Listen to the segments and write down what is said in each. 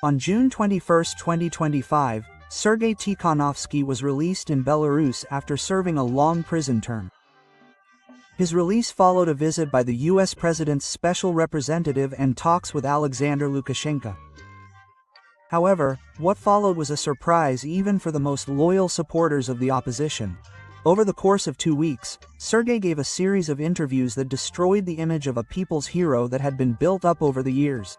On June 21, 2025, Sergei Tikhanovsky was released in Belarus after serving a long prison term. His release followed a visit by the US President's special representative and talks with Alexander Lukashenko. However, what followed was a surprise even for the most loyal supporters of the opposition. Over the course of 2 weeks, Sergei gave a series of interviews that destroyed the image of a people's hero that had been built up over the years.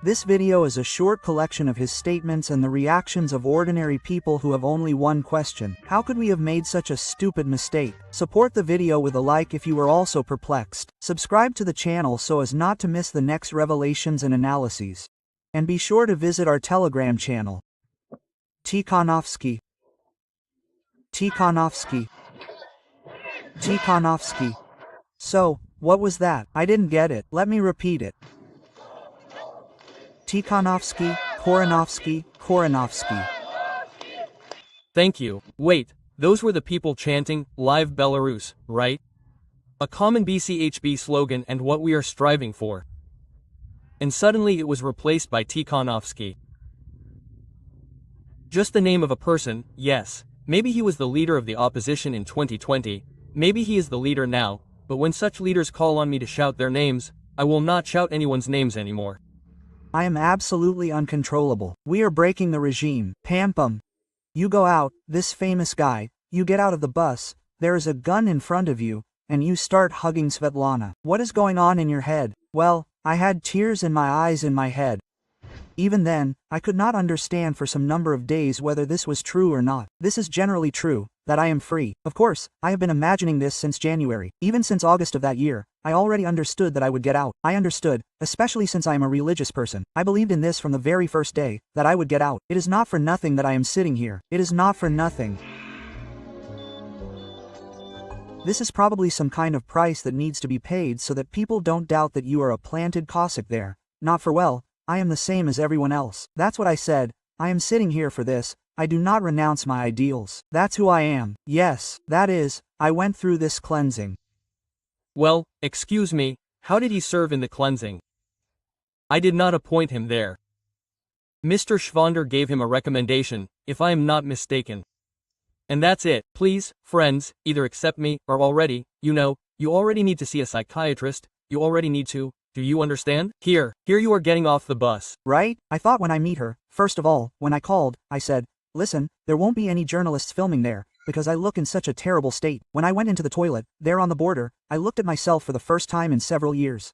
This video is a short collection of his statements and the reactions of ordinary people who have only one question: how could we have made such a stupid mistake? Support the video with a like if you are also perplexed. Subscribe to the channel so as not to miss the next revelations and analyses. And be sure to visit our Telegram channel. Tikhanovsky. Tikhanovsky. Tikhanovsky. So, what was that? I didn't get it. Let me repeat it. Tikhanovsky, Koronovsky, Koronovsky. Thank you. Wait, those were the people chanting, "Live Belarus," right? A common BCHB slogan and what we are striving for. And suddenly it was replaced by Tikhanovsky. Just the name of a person, yes. Maybe he was the leader of the opposition in 2020, maybe he is the leader now, but when such leaders call on me to shout their names, I will not shout anyone's names anymore. I am absolutely uncontrollable. We are breaking the regime. Pam pum. You go out, this famous guy, you get out of the bus, there is a gun in front of you, and you start hugging Svetlana. What is going on in your head? Well, I had tears in my eyes in my head. Even then, I could not understand for some number of days whether this was true or not. This is generally true, that I am free. Of course, I have been imagining this since January. Even since August of that year, I already understood that I would get out. I understood, especially since I am a religious person. I believed in this from the very first day, that I would get out. It is not for nothing that I am sitting here. It is not for nothing. This is probably some kind of price that needs to be paid so that people don't doubt that you are a planted Cossack there. Not for well, I am the same as everyone else. That's what I said. I am sitting here for this. I do not renounce my ideals. That's who I am. Yes, that is, I went through this cleansing. Well, excuse me, how did he serve in the cleansing? I did not appoint him there. Mr. Schwander gave him a recommendation, if I am not mistaken. And that's it. Please, friends, either accept me, or already, you already need to see a psychiatrist, you already need to. Do you understand? Here you are getting off the bus. Right? I thought when I meet her, first of all, when I called, I said, listen, there won't be any journalists filming there, because I look in such a terrible state. When I went into the toilet, there on the border, I looked at myself for the first time in several years.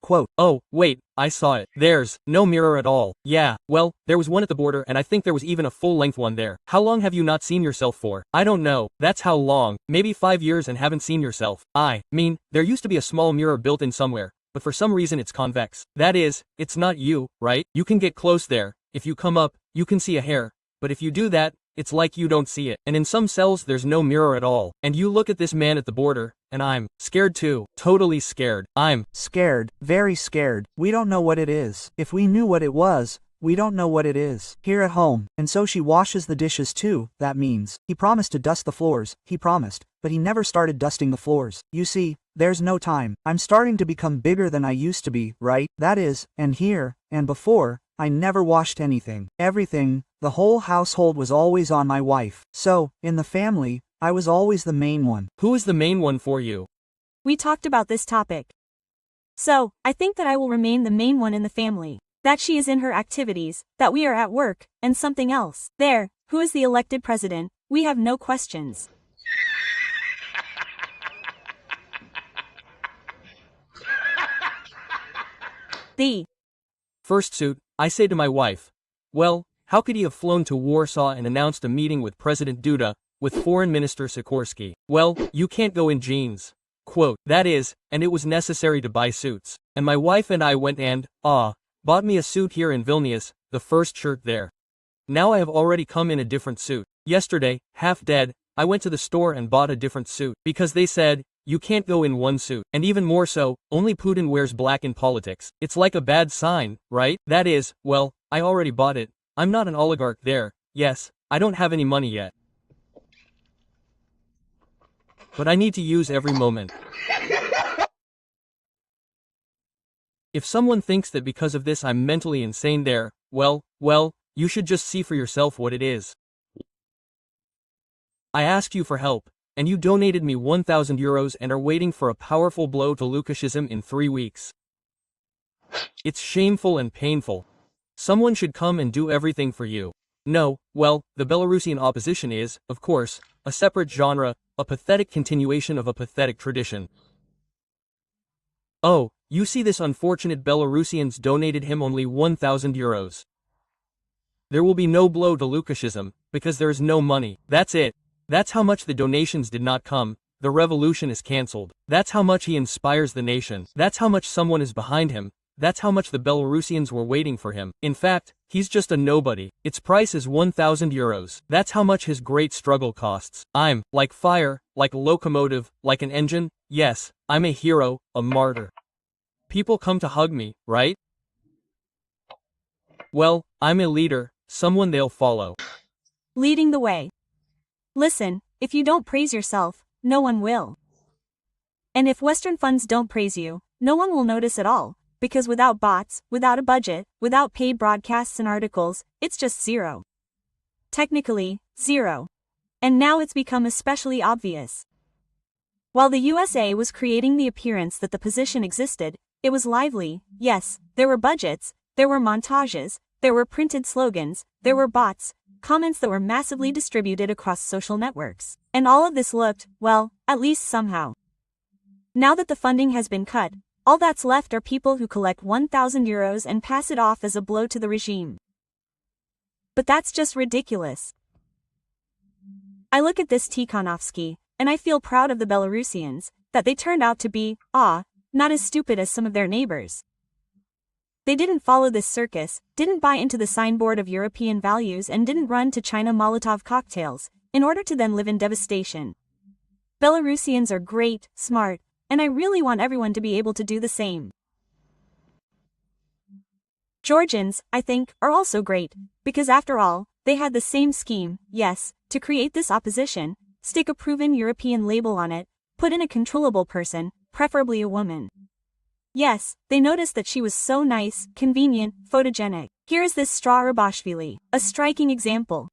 Quote, oh, wait, I saw it. There's no mirror at all. Yeah, well, there was one at the border and I think there was even a full-length one there. How long have you not seen yourself for? I don't know. That's how long. Maybe 5 years and haven't seen yourself. I mean, there used to be a small mirror built in somewhere, but for some reason it's convex. That is, it's not you, right? You can get close there. If you come up, you can see a hair. But if you do that, it's like you don't see it. And in some cells there's no mirror at all. And you look at this man at the border, and I'm scared too. Totally scared. I'm scared. Very scared. We don't know what it is. If we knew what it was, we don't know what it is. Here at home. And so she washes the dishes too, that means. He promised to dust the floors, he promised, but he never started dusting the floors. You see, there's no time. I'm starting to become bigger than I used to be, right? That is, and here, and before, I never washed anything. Everything, the whole household was always on my wife. So, in the family, I was always the main one. Who is the main one for you? We talked about this topic. So, I think that I will remain the main one in the family. That she is in her activities, that we are at work, and something else. There, who is the elected president? We have no questions. The first suit, I say to my wife. Well, how could he have flown to Warsaw and announced a meeting with President Duda, with Foreign Minister Sikorsky? Well, you can't go in jeans. Quote, that is, and it was necessary to buy suits. And my wife and I went and, bought me a suit here in Vilnius, the first shirt there. Now I have already come in a different suit. Yesterday, half dead, I went to the store and bought a different suit. Because they said, you can't go in one suit. And even more so, only Putin wears black in politics. It's like a bad sign, right? That is, well, I already bought it. I'm not an oligarch there. Yes, I don't have any money yet. But I need to use every moment. If someone thinks that because of this I'm mentally insane there, well, Well, you should just see for yourself what it is. I asked you for help, and you donated me 1,000 euros and are waiting for a powerful blow to Lukashism in 3 weeks. It's shameful and painful. Someone should come and do everything for you. No, well, the Belarusian opposition is, of course, a separate genre, a pathetic continuation of a pathetic tradition. Oh, you see, this unfortunate Belarusians donated him only 1,000 euros. There will be no blow to Lukashism, because there is no money. That's it. That's how much the donations did not come. The revolution is cancelled. That's how much he inspires the nation. That's how much someone is behind him. That's how much the Belarusians were waiting for him. In fact, he's just a nobody. Its price is 1,000 euros. That's how much his great struggle costs. I'm, like fire, like a locomotive, like an engine. Yes, I'm a hero, a martyr. People come to hug me, right? Well, I'm a leader, someone they'll follow. Leading the way. Listen, if you don't praise yourself, no one will. And if Western funds don't praise you, no one will notice at all, because without bots, without a budget, without paid broadcasts and articles, it's just zero. Technically, zero. And now it's become especially obvious. While the USA was creating the appearance that the position existed, it was lively. Yes, there were budgets, there were montages, there were printed slogans, there were bots, comments that were massively distributed across social networks. And all of this looked, well, at least somehow. Now that the funding has been cut, all that's left are people who collect 1,000 euros and pass it off as a blow to the regime. But that's just ridiculous. I look at this Tikhanovsky, and I feel proud of the Belarusians, that they turned out to be, not as stupid as some of their neighbors. They didn't follow this circus, didn't buy into the signboard of European values, and didn't run to China Molotov cocktails, in order to then live in devastation. Belarusians are great, smart, and I really want everyone to be able to do the same. Georgians, I think, are also great, because after all, they had the same scheme, yes, to create this opposition, stick a proven European label on it, put in a controllable person, preferably a woman. Yes, they noticed that she was so nice, convenient, photogenic. Here is this Stra Rabashvili, a striking example.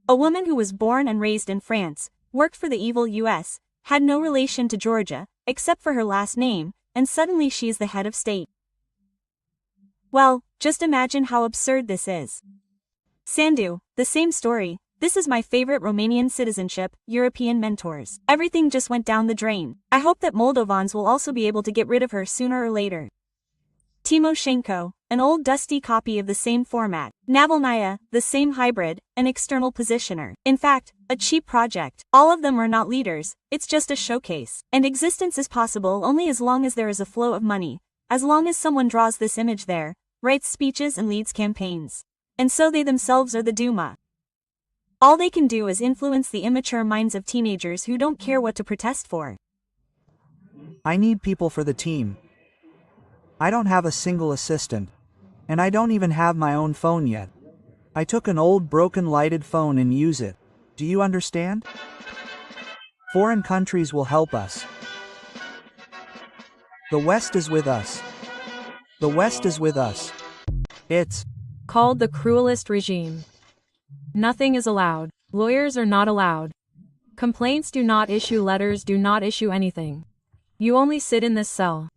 A woman who was born and raised in France, worked for the evil US, had no relation to Georgia, except for her last name, and suddenly she is the head of state. Well, just imagine how absurd this is. Sandu, the same story. This is my favorite Romanian citizenship, European mentors. Everything just went down the drain. I hope that Moldovans will also be able to get rid of her sooner or later. Timoshenko, an old dusty copy of the same format. Navalnaya, the same hybrid, an external positioner. In fact, a cheap project. All of them are not leaders, it's just a showcase. And existence is possible only as long as there is a flow of money, as long as someone draws this image there, writes speeches and leads campaigns. And so they themselves are the Duma. All they can do is influence the immature minds of teenagers who don't care what to protest for. I need people for the team. I don't have a single assistant. And I don't even have my own phone yet. I took an old broken lighted phone and use it. Do you understand? Foreign countries will help us. The West is with us. The West is with us. It's called the cruelest regime. Nothing is allowed. Lawyers are not allowed. Complaints do not issue, letters do not issue anything. You only sit in this cell.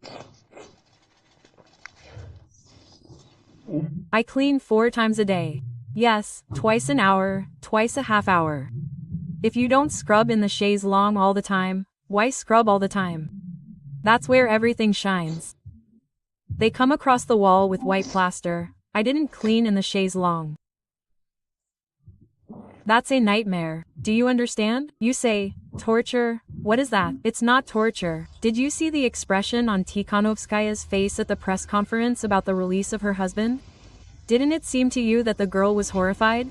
I clean 4 times a day. Yes, twice an hour, twice a half hour. If you don't scrub in the chaise longue all the time, why scrub all the time? That's where everything shines. They come across the wall with white plaster. I didn't clean in the chaise longue. That's a nightmare. Do you understand? You say, torture? What is that? It's not torture. Did you see the expression on Tikhanovskaya's face at the press conference about the release of her husband? Didn't it seem to you that the girl was horrified?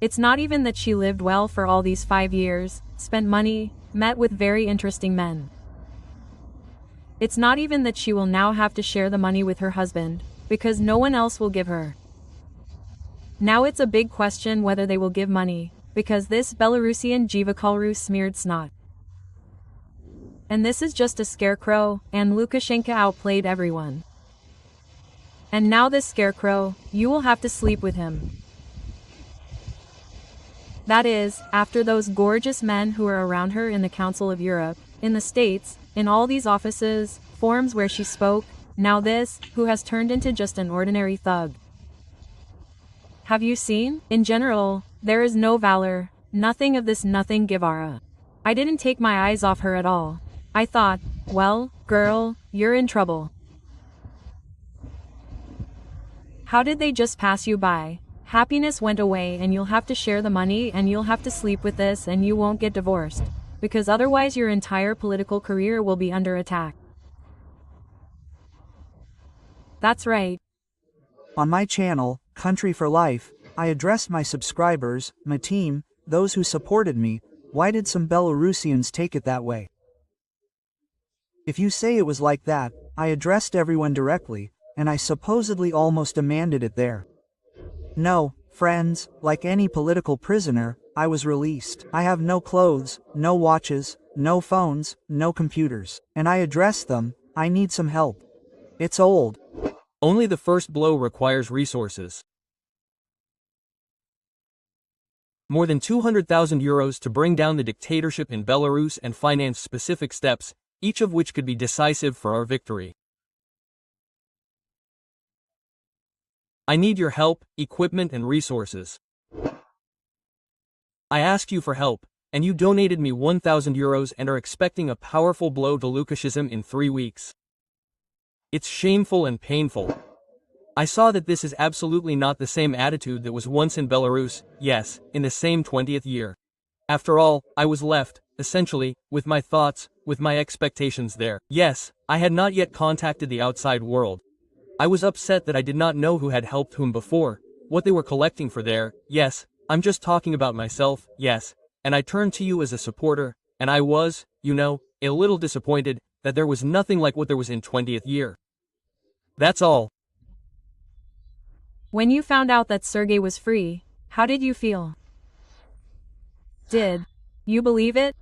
It's not even that she lived well for all these 5 years, spent money, met with very interesting men. It's not even that she will now have to share the money with her husband, because no one else will give her. Now it's a big question whether they will give money, because this Belarusian Jivakalru smeared snot. And this is just a scarecrow, and Lukashenko outplayed everyone. And now this scarecrow, you will have to sleep with him. That is, after those gorgeous men who were around her in the Council of Europe, in the States, in all these offices, forums where she spoke, now this, who has turned into just an ordinary thug. Have you seen? In general, there is no valor, nothing of this nothing Guevara. I didn't take my eyes off her at all. I thought, well, girl, you're in trouble. How did they just pass you by? Happiness went away and you'll have to share the money and you'll have to sleep with this and you won't get divorced. Because otherwise your entire political career will be under attack. That's right. On my channel, Country for Life, I addressed my subscribers, my team, those who supported me. Why did some Belarusians take it that way? If you say it was like that, I addressed everyone directly, and I supposedly almost demanded it there. No, friends, like any political prisoner, I was released. I have no clothes, no watches, no phones, no computers. And I addressed them, I need some help. It's old. Only the first blow requires resources. More than 200,000 euros to bring down the dictatorship in Belarus and finance specific steps, each of which could be decisive for our victory. I need your help, equipment and resources. I asked you for help, and you donated me 1,000 euros and are expecting a powerful blow to Lukashism in 3 weeks. It's shameful and painful. I saw that this is absolutely not the same attitude that was once in Belarus, yes, in the same 20th year. After all, I was left, essentially, with my thoughts, with my expectations there. Yes, I had not yet contacted the outside world. I was upset that I did not know who had helped whom before, what they were collecting for there, yes, I'm just talking about myself, yes, and I turned to you as a supporter, and I was, you know, a little disappointed that there was nothing like what there was in 20th year. That's all. When you found out that Sergey was free, how did you feel? Did you believe it?